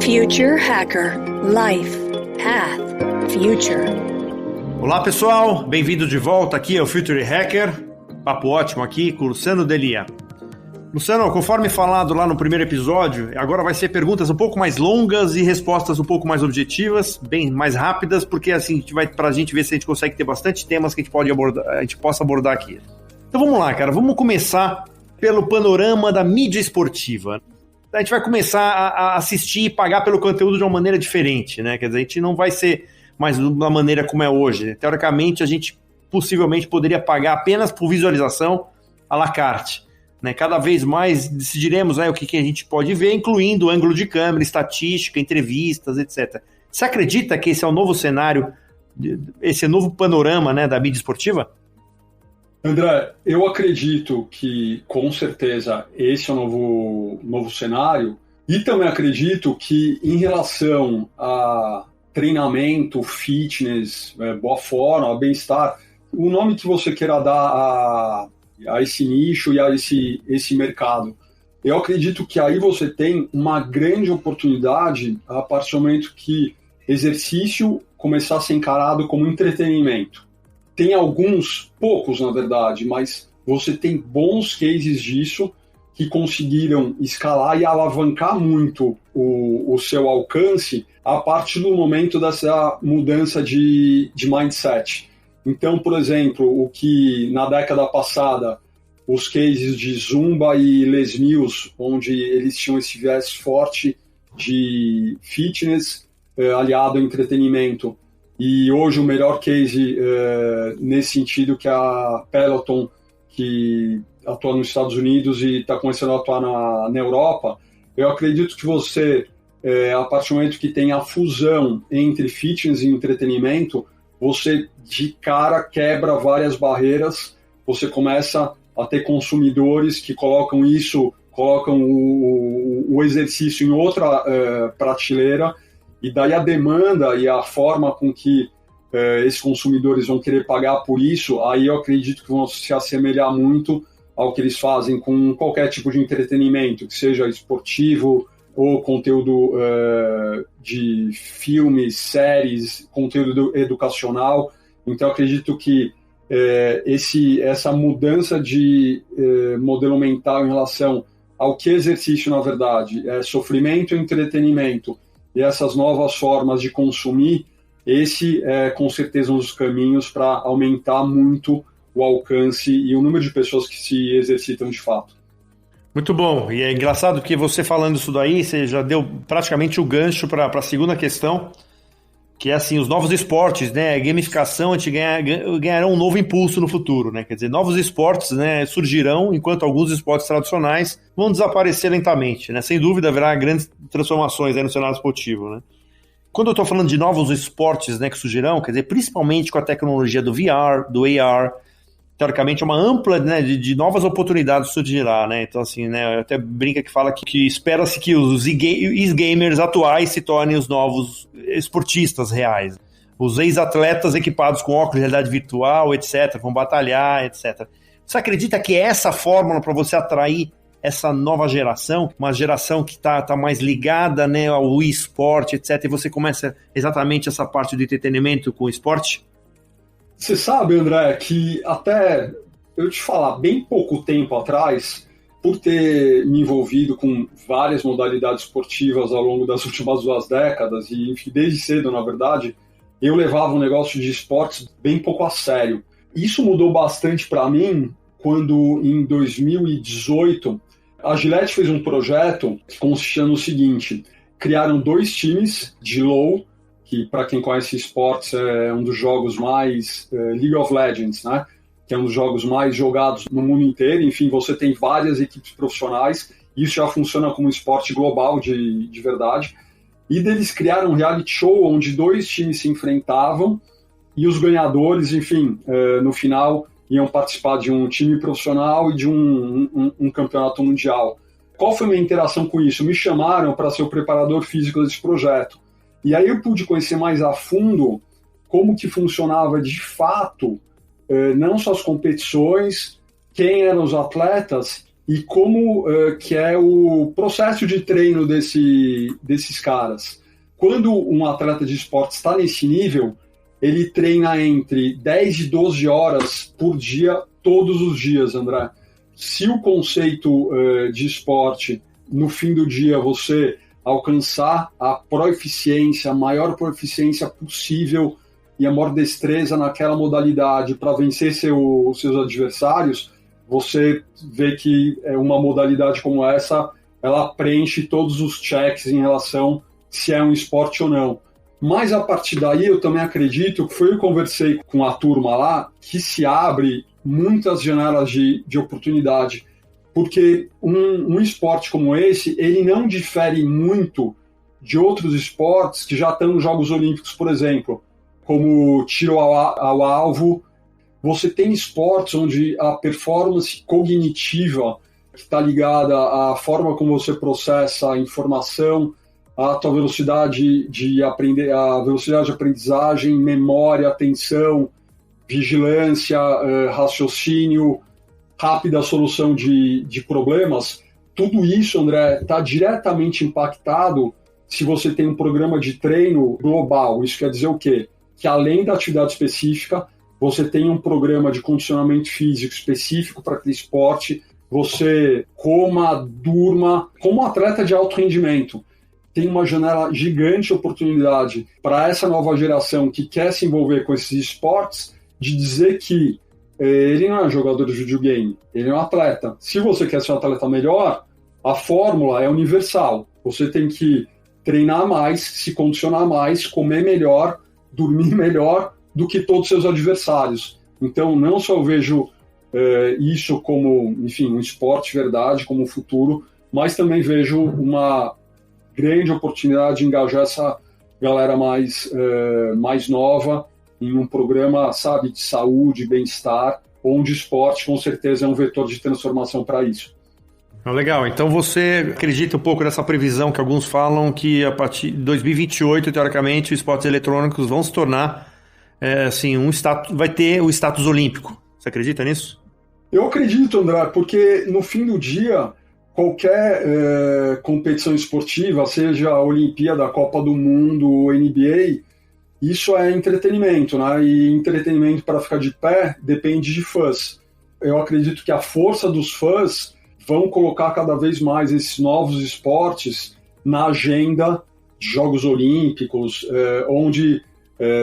Future Hacker Life Path Future. Olá pessoal, bem-vindo de volta aqui ao Future Hacker. Papo ótimo aqui com o Luciano Delia. Luciano, conforme falado lá no primeiro episódio, agora vai ser perguntas um pouco mais longas e respostas um pouco mais objetivas, bem mais rápidas, porque assim pra gente ver se a gente consegue ter bastante temas que a gente possa abordar aqui. Então vamos lá, cara, vamos começar pelo panorama da mídia esportiva. A gente vai começar a assistir e pagar pelo conteúdo de uma maneira diferente, né? Quer dizer, a gente não vai ser mais da maneira como é hoje. Teoricamente, a gente possivelmente poderia pagar apenas por visualização à la carte. Né, cada vez mais decidiremos o que a gente pode ver, incluindo ângulo de câmera, estatística, entrevistas, etc. Você acredita que esse é o novo cenário, esse é o novo panorama, né, da mídia esportiva? André, eu acredito que, com certeza, esse é o novo cenário, e também acredito que, em relação a treinamento, fitness, boa forma, bem-estar, o nome que você queira dar a esse nicho e a esse mercado. Eu acredito que aí você tem uma grande oportunidade a partir do momento que exercício começar a ser encarado como entretenimento. Tem alguns, poucos na verdade, mas você tem bons cases disso que conseguiram escalar e alavancar muito o seu alcance a partir do momento dessa mudança de mindset. Então, por exemplo, o que na década passada, os cases de Zumba e Les Mills, onde eles tinham esse viés forte de fitness aliado ao entretenimento, e hoje o melhor case nesse sentido que é a Peloton, que atua nos Estados Unidos e está começando a atuar na Europa, eu acredito que você, a partir do momento que tem a fusão entre fitness e entretenimento, você de cara quebra várias barreiras, você começa a ter consumidores que colocam o exercício em outra prateleira, e daí a demanda e a forma com que esses consumidores vão querer pagar por isso, aí eu acredito que vão se assemelhar muito ao que eles fazem com qualquer tipo de entretenimento, que seja esportivo ou conteúdo de filmes, séries, conteúdo educacional. Então, eu acredito que essa mudança de modelo mental em relação ao que exercício, na verdade, é sofrimento e entretenimento, e essas novas formas de consumir, esse é, com certeza, um dos caminhos para aumentar muito o alcance e o número de pessoas que se exercitam de fato. Muito bom, e é engraçado que você falando isso daí, você já deu praticamente o gancho para a segunda questão, que é assim, os novos esportes, né, a gamificação, a gente ganharão um novo impulso no futuro, né, quer dizer, novos esportes, né, surgirão, enquanto alguns esportes tradicionais vão desaparecer lentamente, né, sem dúvida haverá grandes transformações aí no cenário esportivo, né. Quando eu estou falando de novos esportes, né, que surgirão, quer dizer, principalmente com a tecnologia do VR, do AR, teoricamente é uma ampla, né, de novas oportunidades surgirá, né, então assim, né, até brinca que fala que espera-se que os ex-gamers atuais se tornem os novos esportistas reais, os ex-atletas equipados com óculos de realidade virtual, etc, vão batalhar, etc. Você acredita que é essa fórmula para você atrair essa nova geração, uma geração que está mais ligada, né, ao esporte, etc, e você começa exatamente essa parte do entretenimento com o esporte? Você sabe, André, que até eu te falar, bem pouco tempo atrás, por ter me envolvido com várias modalidades esportivas ao longo das últimas 2 décadas, e enfim, desde cedo, na verdade, eu levava um negócio de esportes bem pouco a sério. Isso mudou bastante para mim quando, em 2018, a Gillette fez um projeto que consistia no seguinte: criaram 2 times de LoL, que para quem conhece esportes é um dos jogos mais League of Legends, né? Que é um dos jogos mais jogados no mundo inteiro. Enfim, você tem várias equipes profissionais, isso já funciona como um esporte global de verdade. E eles criaram um reality show onde 2 times se enfrentavam e os ganhadores, enfim, no final iam participar de um time profissional e de um campeonato mundial. Qual foi a minha interação com isso? Me chamaram para ser o preparador físico desse projeto. E aí eu pude conhecer mais a fundo como que funcionava de fato, não só as competições, quem eram os atletas e como que é o processo de treino desses caras. Quando um atleta de esporte está nesse nível, ele treina entre 10 e 12 horas por dia, todos os dias, André. Se o conceito de esporte, no fim do dia, você alcançar a proeficiência, a maior proeficiência possível e a maior destreza naquela modalidade para vencer seus adversários, você vê que uma modalidade como essa, ela preenche todos os checks em relação se é um esporte ou não. Mas a partir daí eu também acredito, que eu conversei com a turma lá, que se abre muitas janelas de oportunidade, porque um esporte como esse, ele não difere muito de outros esportes que já estão nos Jogos Olímpicos, por exemplo, como tiro ao alvo. Você tem esportes onde a performance cognitiva, que está ligada à forma como você processa a informação, a tua velocidade de aprendizagem, memória, atenção, vigilância, raciocínio, rápida solução de problemas, tudo isso, André, está diretamente impactado se você tem um programa de treino global. Isso quer dizer o quê? Que além da atividade específica, você tem um programa de condicionamento físico específico para aquele esporte, você coma, durma, como atleta de alto rendimento. Tem uma janela gigante de oportunidade para essa nova geração que quer se envolver com esses esportes, de dizer que ele não é um jogador de videogame, ele é um atleta. Se você quer ser um atleta melhor, a fórmula é universal. Você tem que treinar mais, se condicionar mais, comer melhor, dormir melhor do que todos os seus adversários. Então, não só eu vejo isso como, enfim, um esporte verdade, como um futuro, mas também vejo uma grande oportunidade de engajar essa galera mais nova em um programa, sabe, de saúde, bem-estar, onde o esporte, com certeza, é um vetor de transformação para isso. Legal, então você acredita um pouco nessa previsão que alguns falam que a partir de 2028, teoricamente, os esportes eletrônicos vão se tornar, assim, vai ter o status olímpico. Você acredita nisso? Eu acredito, André, porque no fim do dia, qualquer competição esportiva, seja a Olimpíada, a Copa do Mundo, o NBA, isso é entretenimento, né? E entretenimento, para ficar de pé, depende de fãs. Eu acredito que a força dos fãs vão colocar cada vez mais esses novos esportes na agenda de Jogos Olímpicos, onde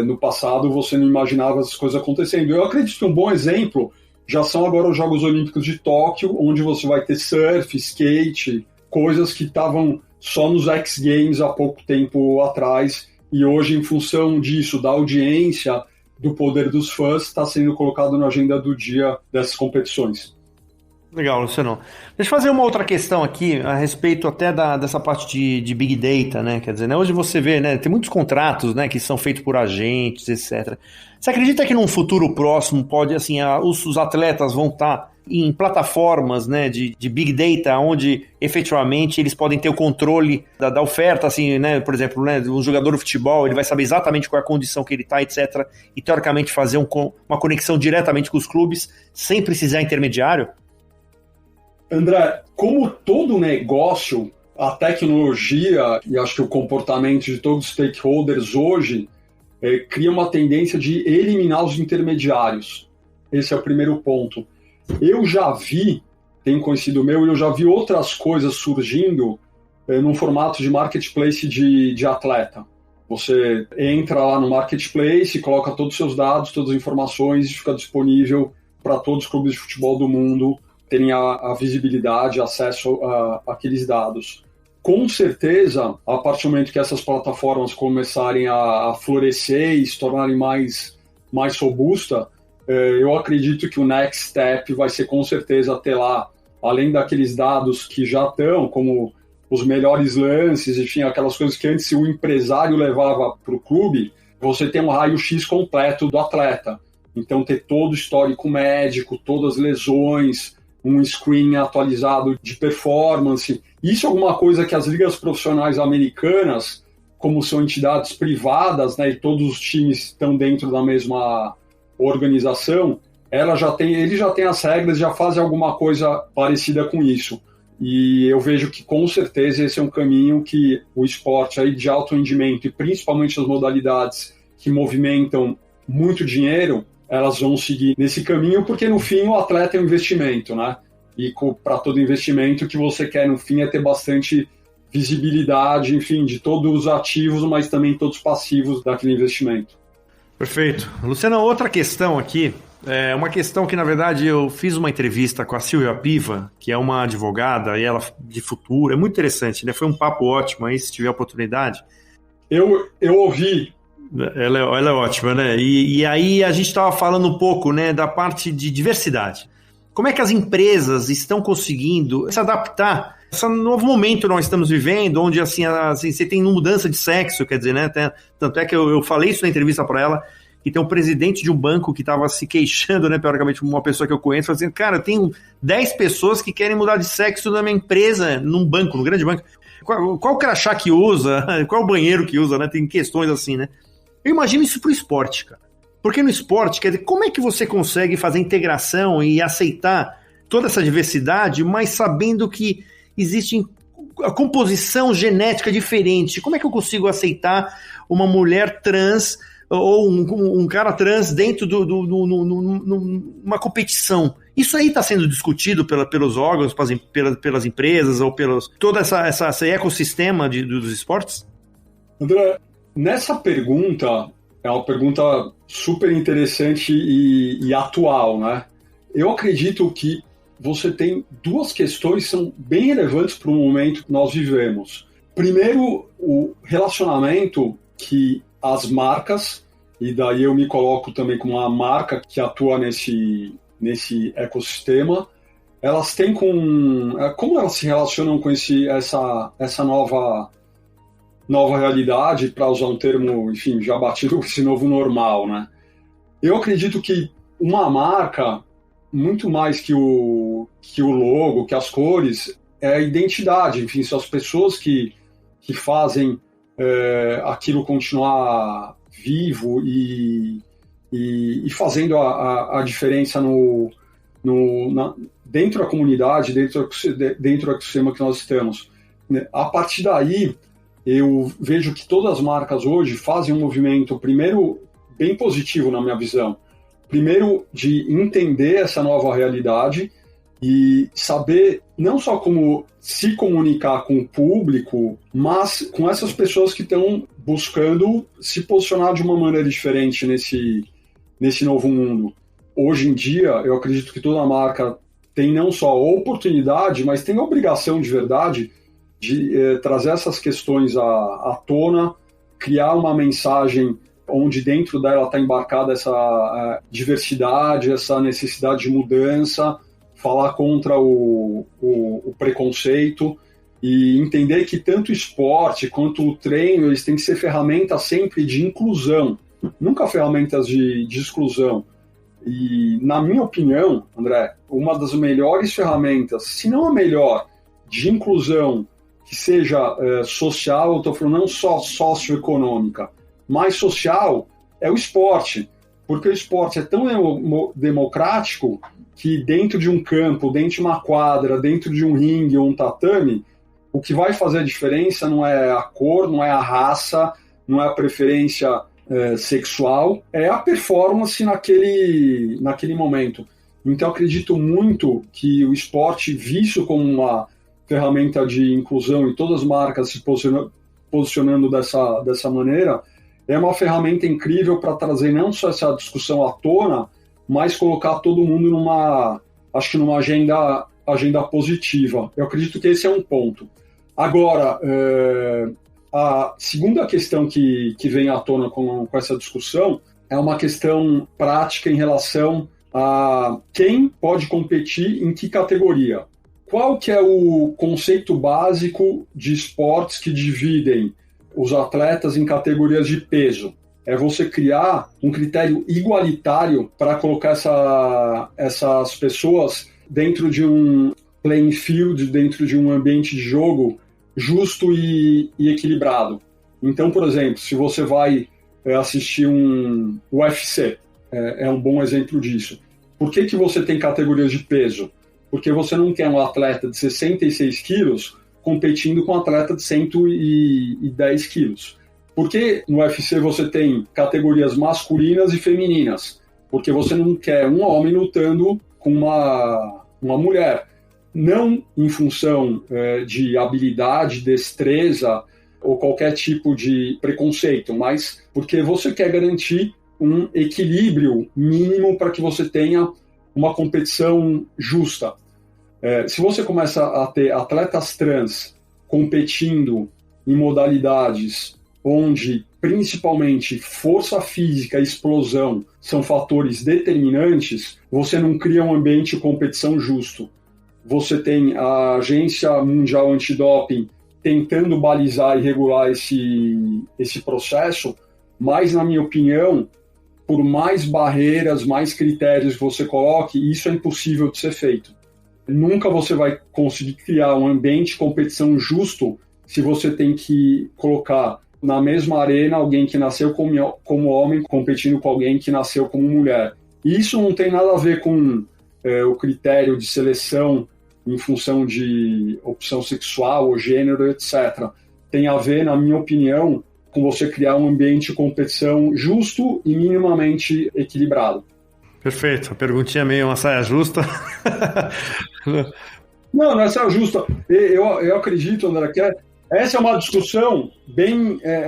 no passado você não imaginava as coisas acontecendo. Eu acredito que um bom exemplo já são agora os Jogos Olímpicos de Tóquio, onde você vai ter surf, skate, coisas que estavam só nos X Games há pouco tempo atrás, e hoje, em função disso, da audiência, do poder dos fãs, está sendo colocado na agenda do dia dessas competições. Legal, Luciano. Deixa eu fazer uma outra questão aqui a respeito até dessa parte de Big Data, né? Quer dizer, né, hoje você vê, né, tem muitos contratos, né, que são feitos por agentes, etc. Você acredita que num futuro próximo pode, assim, os atletas vão estar em plataformas, né, de Big Data, onde efetivamente eles podem ter o controle da oferta, assim, né, por exemplo, né, um jogador de futebol, ele vai saber exatamente qual é a condição que ele está, etc. E teoricamente fazer uma conexão diretamente com os clubes sem precisar intermediário? André, como todo negócio, a tecnologia e acho que o comportamento de todos os stakeholders hoje cria uma tendência de eliminar os intermediários. Esse é o primeiro ponto. Eu já vi, tem conhecido meu, eu já vi outras coisas surgindo num formato de marketplace de atleta. Você entra lá no marketplace, coloca todos os seus dados, todas as informações e fica disponível para todos os clubes de futebol do mundo terem a visibilidade, acesso àqueles dados. Com certeza, a partir do momento que essas plataformas começarem a florescer e se tornarem mais robusta, eu acredito que o next step vai ser com certeza ter lá, além daqueles dados que já estão, como os melhores lances, enfim, aquelas coisas que antes o empresário levava para o clube, você tem um raio-x completo do atleta. Então, ter todo o histórico médico, todas as lesões, um screening atualizado de performance. Isso é alguma coisa que as ligas profissionais americanas, como são entidades privadas, né, e todos os times estão dentro da mesma organização, ele já tem as regras, já faz alguma coisa parecida com isso. E eu vejo que, com certeza, esse é um caminho que o esporte aí de alto rendimento, e principalmente as modalidades que movimentam muito dinheiro, elas vão seguir nesse caminho, porque, no fim, o atleta é um investimento, né? E para todo investimento, o que você quer, no fim, é ter bastante visibilidade, enfim, de todos os ativos, mas também todos os passivos daquele investimento. Perfeito. Luciano, outra questão aqui, é uma questão que, na verdade, eu fiz uma entrevista com a Silvia Piva, que é uma advogada, e ela de futuro, é muito interessante, né? Foi um papo ótimo aí, se tiver oportunidade. Eu ouvi. Ela é ótima, né? E aí a gente estava falando um pouco, né, da parte de diversidade. Como é que as empresas estão conseguindo se adaptar a esse novo momento que nós estamos vivendo, onde assim, você tem mudança de sexo, quer dizer, né? Tanto é que eu falei isso na entrevista para ela, que tem um presidente de um banco que estava se queixando, né, teoricamente, uma pessoa que eu conheço, falando assim, cara, eu tenho 10 pessoas que querem mudar de sexo na minha empresa, num banco, num grande banco. Qual o crachá que usa? Qual o banheiro que usa, né? Tem questões assim, né? Eu imagino isso pro esporte, cara. Porque no esporte, quer dizer, como é que você consegue fazer integração e aceitar toda essa diversidade, mas sabendo que existe a composição genética diferente? Como é que eu consigo aceitar uma mulher trans ou um cara trans dentro de uma competição? Isso aí está sendo discutido pelos órgãos, pelas empresas ou todo esse ecossistema dos esportes? André, nessa pergunta, é uma pergunta super interessante e atual, né? Eu acredito que você tem duas questões que são bem relevantes para o momento que nós vivemos. Primeiro, o relacionamento que as marcas, e daí eu me coloco também como uma marca que atua nesse ecossistema, elas têm como elas se relacionam com essa nova realidade, para usar um termo, enfim, já batido com esse novo normal, né? Eu acredito que uma marca, muito mais que o logo, que as cores, é a identidade, enfim, são as pessoas que fazem aquilo continuar vivo e fazendo a diferença dentro da comunidade, dentro do ecossistema que nós estamos. A partir daí, eu vejo que todas as marcas hoje fazem um movimento, primeiro, bem positivo na minha visão. Primeiro, de entender essa nova realidade e saber não só como se comunicar com o público, mas com essas pessoas que estão buscando se posicionar de uma maneira diferente nesse novo mundo. Hoje em dia, eu acredito que toda marca tem não só a oportunidade, mas tem a obrigação de verdade de trazer essas questões à tona, criar uma mensagem onde dentro dela está embarcada essa diversidade, essa necessidade de mudança, falar contra o preconceito e entender que tanto o esporte quanto o treino, eles têm que ser ferramentas sempre de inclusão, nunca ferramentas de exclusão. E, na minha opinião, André, uma das melhores ferramentas, se não a melhor, de inclusão, que seja social, eu estou falando não só socioeconômica, mas social, é o esporte. Porque o esporte é tão democrático que dentro de um campo, dentro de uma quadra, dentro de um ringue ou um tatame, o que vai fazer a diferença não é a cor, não é a raça, não é a preferência sexual, é a performance naquele momento. Então, eu acredito muito que o esporte, visto como uma ferramenta de inclusão e todas as marcas se posicionando dessa maneira, é uma ferramenta incrível para trazer não só essa discussão à tona, mas colocar todo mundo numa agenda positiva. Eu acredito que esse é um ponto. Agora, a segunda questão que vem à tona com essa discussão é uma questão prática em relação a quem pode competir em que categoria. Qual que é o conceito básico de esportes que dividem os atletas em categorias de peso? É você criar um critério igualitário para colocar essas pessoas dentro de um playing field, dentro de um ambiente de jogo justo e equilibrado. Então, por exemplo, se você vai assistir um UFC, é um bom exemplo disso. Por que você tem categorias de peso? Porque você não quer um atleta de 66 quilos competindo com um atleta de 110 quilos. Por que no UFC você tem categorias masculinas e femininas? Porque você não quer um homem lutando com uma mulher. Não em função de habilidade, destreza ou qualquer tipo de preconceito, mas porque você quer garantir um equilíbrio mínimo para que você tenha uma competição justa. Se você começa a ter atletas trans competindo em modalidades onde principalmente força física e explosão são fatores determinantes, você não cria um ambiente de competição justo. Você tem a Agência Mundial Antidoping tentando balizar e regular esse processo, mas, na minha opinião, por mais barreiras, mais critérios que você coloque, isso é impossível de ser feito. Nunca você vai conseguir criar um ambiente de competição justo se você tem que colocar na mesma arena alguém que nasceu como homem competindo com alguém que nasceu como mulher. E isso não tem nada a ver com o critério de seleção em função de opção sexual ou gênero, etc. Tem a ver, na minha opinião, com você criar um ambiente de competição justo e minimamente equilibrado. Perfeito. A perguntinha meio uma saia justa. Não é saia justa. Eu acredito, André, que essa é uma discussão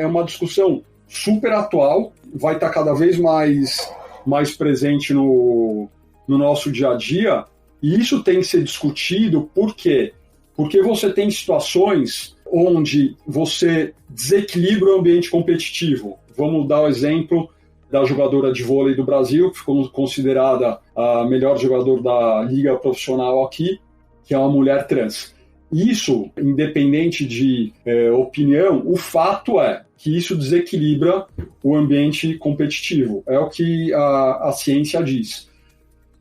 uma discussão super atual, vai estar cada vez mais presente no nosso dia a dia, e isso tem que ser discutido por quê? Porque você tem situações onde você desequilibra o ambiente competitivo. Vamos dar o exemplo da jogadora de vôlei do Brasil, que ficou considerada a melhor jogadora da liga profissional aqui, que é uma mulher trans. Isso, independente de opinião, o fato é que isso desequilibra o ambiente competitivo. É o que a ciência diz.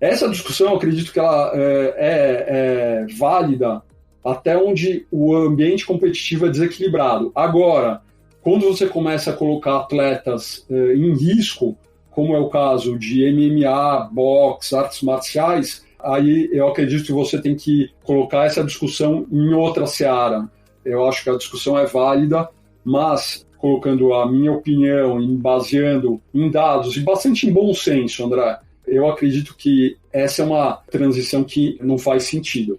Essa discussão, eu acredito que ela é válida até onde o ambiente competitivo é desequilibrado. Agora, quando você começa a colocar atletas em risco, como é o caso de MMA, boxe, artes marciais, aí eu acredito que você tem que colocar essa discussão em outra seara. Eu acho que a discussão é válida, mas colocando a minha opinião, baseando em dados e bastante em bom senso, André, eu acredito que essa é uma transição que não faz sentido.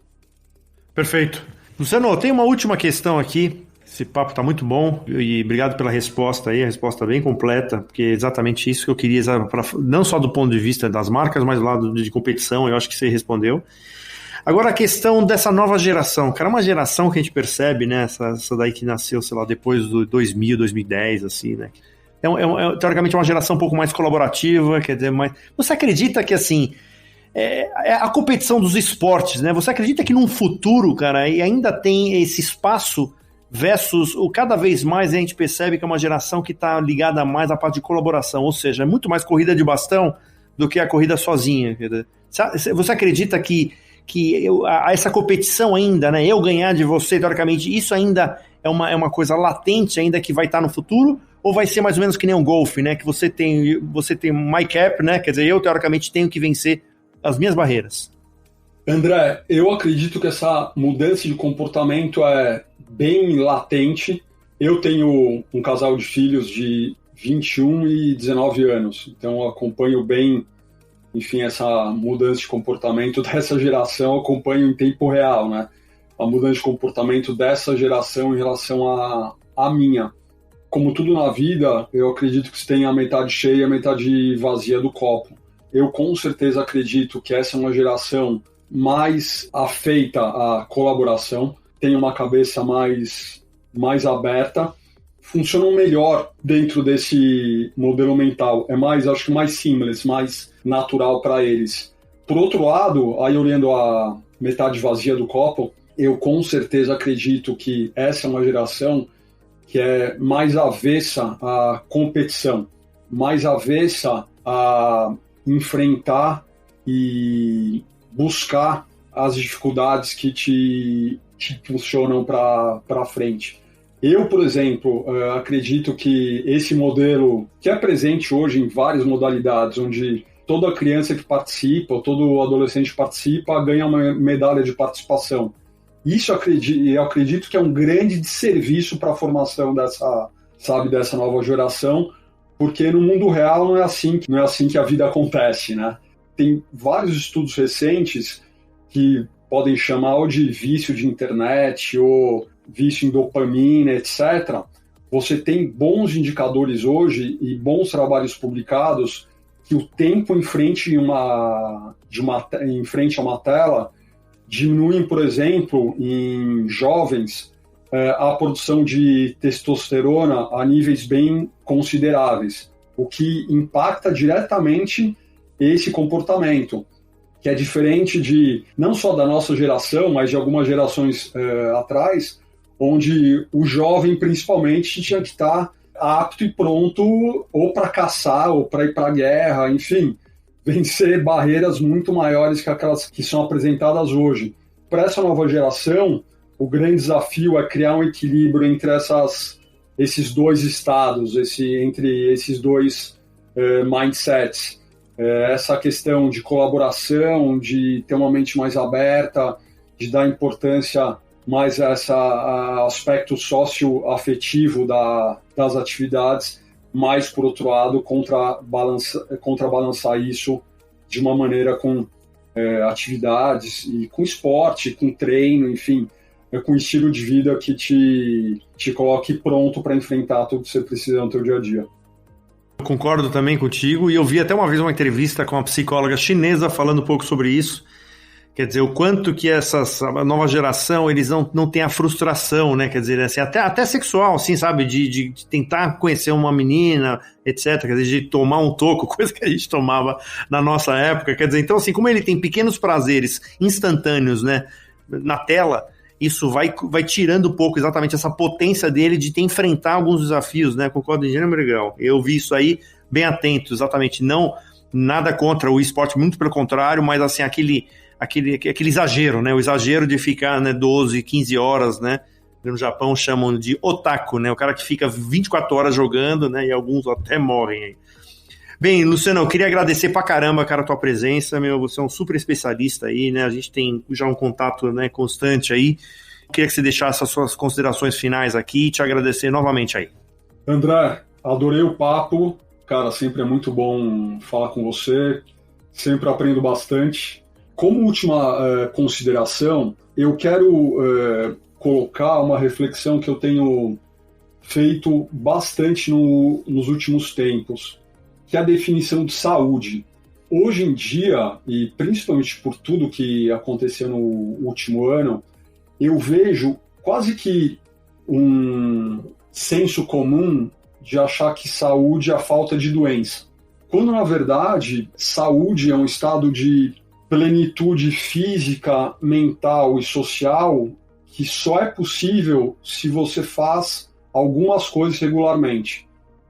Perfeito. Luciano, tem uma última questão aqui. Esse papo está muito bom e obrigado pela resposta aí, a resposta bem completa, porque é exatamente isso que eu queria, não só do ponto de vista das marcas, mas do lado de competição, eu acho que você respondeu. Agora a questão dessa nova geração, cara, uma geração que a gente percebe, né, essa daí que nasceu, sei lá, depois do 2000, 2010, assim, né, teoricamente é uma geração um pouco mais colaborativa, quer dizer, mais... Você acredita que, assim, a competição dos esportes, né, você acredita que num futuro, cara, ainda tem esse espaço versus cada vez mais a gente percebe que é uma geração que está ligada mais à parte de colaboração, ou seja, é muito mais corrida de bastão do que a corrida sozinha. Você acredita que essa competição ainda, né, eu ganhar de você, teoricamente, isso ainda é uma coisa latente ainda que vai estar no futuro, ou vai ser mais ou menos que nem um golfe, né, que você tem my cap, né, quer dizer, eu teoricamente tenho que vencer as minhas barreiras? André, eu acredito que essa mudança de comportamento é bem latente. Eu tenho um casal de filhos de 21 e 19 anos, então eu acompanho bem, enfim, essa mudança de comportamento dessa geração, eu acompanho em tempo real, né? A mudança de comportamento dessa geração em relação à minha. Como tudo na vida, eu acredito que você tem a metade cheia e a metade vazia do copo. Eu com certeza acredito que essa é uma geração mais afeita à colaboração, tem uma cabeça mais aberta, funcionam melhor dentro desse modelo mental, acho que mais seamless, mais natural para eles. Por outro lado, aí olhando a metade vazia do copo, eu com certeza acredito que essa é uma geração que é mais avessa à competição, mais avessa a enfrentar e buscar as dificuldades que te funcionam para frente. Eu, por exemplo, acredito que esse modelo, que é presente hoje em várias modalidades, onde toda criança que participa, todo adolescente que participa, ganha uma medalha de participação. Isso eu acredito que é um grande desserviço para a formação dessa nova geração, porque no mundo real não é assim que a vida acontece, né? Tem vários estudos recentes que podem chamar ou de vício de internet ou vício em dopamina, etc. Você tem bons indicadores hoje e bons trabalhos publicados que o tempo em frente a uma tela diminuem, por exemplo, em jovens, a produção de testosterona a níveis bem consideráveis, o que impacta diretamente esse comportamento, que é diferente de, não só da nossa geração, mas de algumas gerações atrás, onde o jovem, principalmente, tinha que estar apto e pronto ou para caçar, ou para ir para a guerra, enfim, vencer barreiras muito maiores que aquelas que são apresentadas hoje. Para essa nova geração, o grande desafio é criar um equilíbrio entre esses dois estados, entre esses dois mindsets. Essa questão de colaboração, de ter uma mente mais aberta, de dar importância mais a esse aspecto socioafetivo das atividades, mas, por outro lado, contrabalançar isso de uma maneira com atividades, e com esporte, com treino, enfim, com estilo de vida que te coloque pronto para enfrentar tudo que você precisa no seu dia a dia. Eu concordo também contigo, e eu vi até uma vez uma entrevista com uma psicóloga chinesa falando um pouco sobre isso. Quer dizer, o quanto que a nova geração, eles não têm a frustração, né? Quer dizer, assim, até sexual, assim, sabe? De tentar conhecer uma menina, etc. Quer dizer, de tomar um toco, coisa que a gente tomava na nossa época. Quer dizer, então, assim, como ele tem pequenos prazeres instantâneos, né? Na tela, isso vai tirando um pouco exatamente essa potência dele de enfrentar alguns desafios, né? Concordo em gênero, legal. Eu vi isso aí bem atento, exatamente. Não nada contra o esporte, muito pelo contrário, mas, assim, aquele exagero, né? O exagero de ficar, né, 12, 15 horas, né? No Japão chamam de otaku, né? O cara que fica 24 horas jogando, né? E alguns até morrem aí. Bem, Luciano, eu queria agradecer pra caramba, cara, a tua presença, você é um super especialista aí, né? A gente tem já um contato, né, constante aí. Eu queria que você deixasse as suas considerações finais aqui e te agradecer novamente aí. André, adorei o papo. Cara, sempre é muito bom falar com você. Sempre aprendo bastante. Como última consideração, eu quero colocar uma reflexão que eu tenho feito bastante nos últimos tempos, que é a definição de saúde. Hoje em dia, e principalmente por tudo que aconteceu no último ano, eu vejo quase que um senso comum de achar que saúde é a falta de doença, quando, na verdade, saúde é um estado de plenitude física, mental e social que só é possível se você faz algumas coisas regularmente.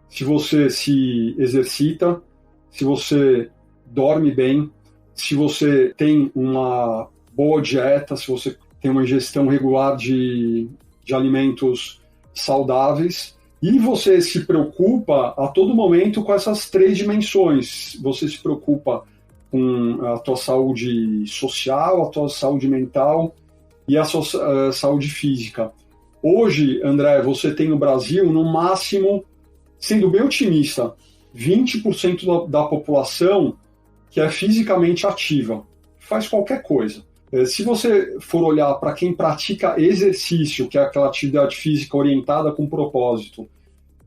Se você se exercita, se você dorme bem, se você tem uma boa dieta, se você tem uma ingestão regular de alimentos saudáveis, e você se preocupa a todo momento com essas três dimensões. Você se preocupa com a tua saúde social, a tua saúde mental e a sua saúde física. Hoje, André, você tem no Brasil, no máximo, sendo bem otimista, 20% da população que é fisicamente ativa, faz qualquer coisa. Se você for olhar para quem pratica exercício, que é aquela atividade física orientada com propósito,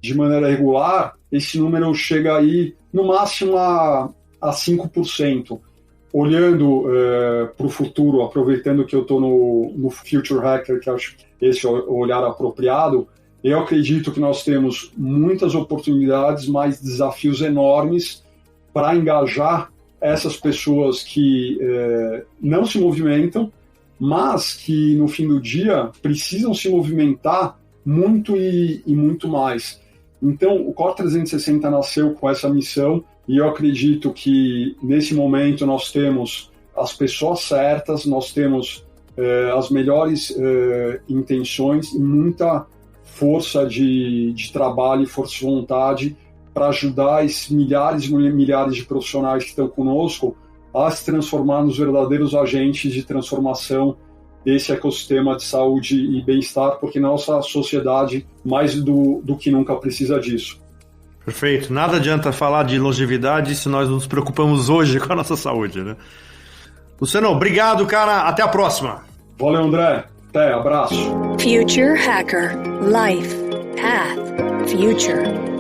de maneira regular, esse número chega aí no máximo a 5%. Olhando para o futuro, aproveitando que eu estou no Future Hacker, que acho que esse é o olhar apropriado, eu acredito que nós temos muitas oportunidades, mas desafios enormes para engajar essas pessoas que não se movimentam, mas que no fim do dia precisam se movimentar muito e muito mais. Então, o Core 360 nasceu com essa missão e eu acredito que nesse momento nós temos as pessoas certas, nós temos as melhores intenções e muita força de trabalho e força de vontade para ajudar esses milhares e milhares de profissionais que estão conosco a se transformar nos verdadeiros agentes de transformação desse ecossistema de saúde e bem-estar, porque nossa sociedade, mais do que nunca, precisa disso. Perfeito. Nada adianta falar de longevidade se nós nos preocupamos hoje com a nossa saúde, né? Luciano, obrigado, cara. Até a próxima. Valeu, André. Até, abraço. Future Hacker. Life. Path. Future.